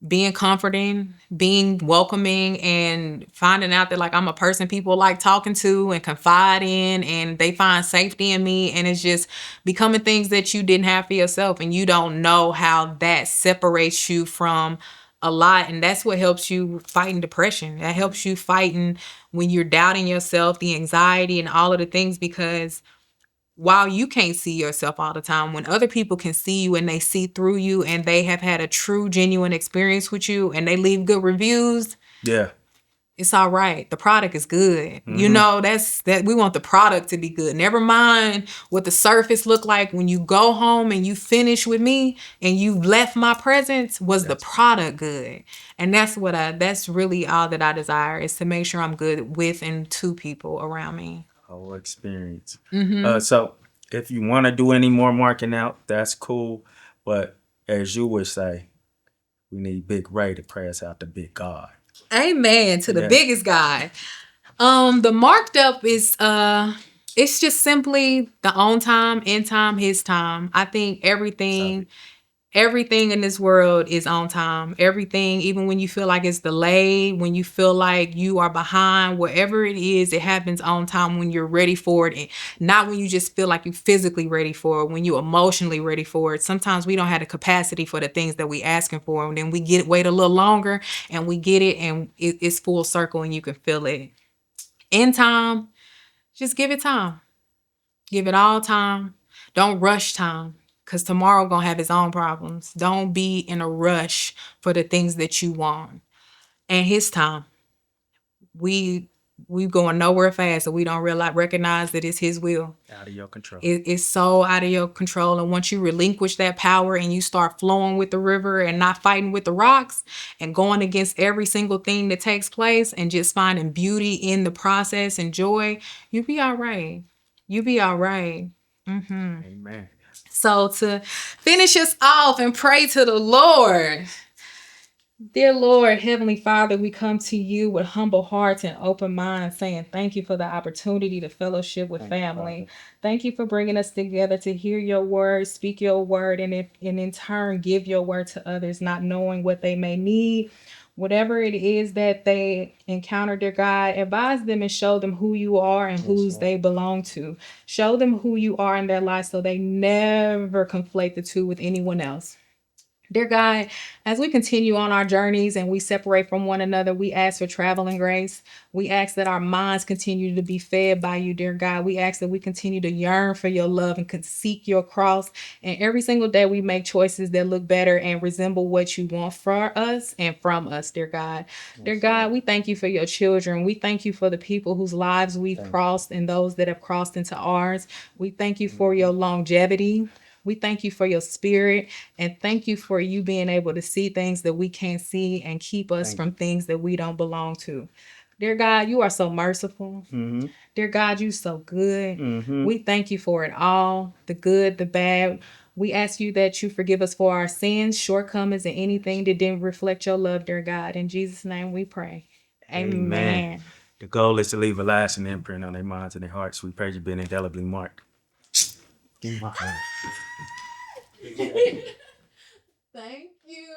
being comforting, being welcoming, and finding out that like I'm a person people like talking to and confide in, and they find safety in me, and it's just becoming things that you didn't have for yourself, and you don't know how that separates you from a lot. And that's what helps you fighting depression. That helps you fighting when you're doubting yourself, the anxiety and all of the things, because while you can't see yourself all the time, when other people can see you and they see through you and they have had a true, genuine experience with you and they leave good reviews, Yeah. it's all right. The product is good. That's that we want the product to be good. Never mind what the surface look like. When you go home and you finish with me and you left my presence, was the That's product good? And that's really all that I desire, is to make sure I'm good with and to people around me. whole experience. So if you want to do any more marking out, that's cool. But as you would say, we need Big Ray to pray us out to Big God. Amen to the Yeah. biggest God. The marked up is it's just simply the on time, in time, his time. I think everything in this world is on time. Everything, even when you feel like it's delayed, when you feel like you are behind, whatever it is, it happens on time when you're ready for it. And not when you just feel like you're physically ready for it, when you're emotionally ready for it. Sometimes we don't have the capacity for the things that we asking for. And then we wait a little longer and we get it, and it's full circle and you can feel it. In time, just give it time. Give it all time. Don't rush time, because tomorrow gonna have its own problems. Don't be in a rush for the things that you want. And his time, we we going nowhere fast, so we don't recognize that it's his will. Out of your control. It's so out of your control. And once you relinquish that power and you start flowing with the river and not fighting with the rocks and going against every single thing that takes place and just finding beauty in the process and joy, you'll be all right. You'll be all right. Amen. So to finish us off and pray to the Lord. Dear Lord, Heavenly Father, we come to you with humble hearts and open minds, saying thank you for the opportunity to fellowship with family. Thank you for bringing us together to hear your word, speak your word, and in turn give your word to others, not knowing what they may need. Whatever it is that they encounter, dear God, advise them and show them who you are and whose they belong to. Show them who you are in their life so they never conflate the two with anyone else. Dear God, as we continue on our journeys and we separate from one another, we ask for traveling grace. We ask that our minds continue to be fed by you, dear God. We ask that we continue to yearn for your love and can seek your cross. And every single day we make choices that look better and resemble what you want for us and from us, dear God. Dear God, we thank you for your children. We thank you for the people whose lives we've crossed and those that have crossed into ours. We thank you for your longevity. We thank you for your spirit, and thank you for you being able to see things that we can't see and keep us from things that we don't belong to. Dear God, you are so merciful. Dear God, you so good. We thank you for it all, the good, the bad. We ask you that you forgive us for our sins, shortcomings, and anything that didn't reflect your love, dear God. In Jesus' name we pray. Amen. The goal is to leave a lasting imprint on their minds and their hearts. We pray you've been indelibly marked. Give me my hand. Thank you.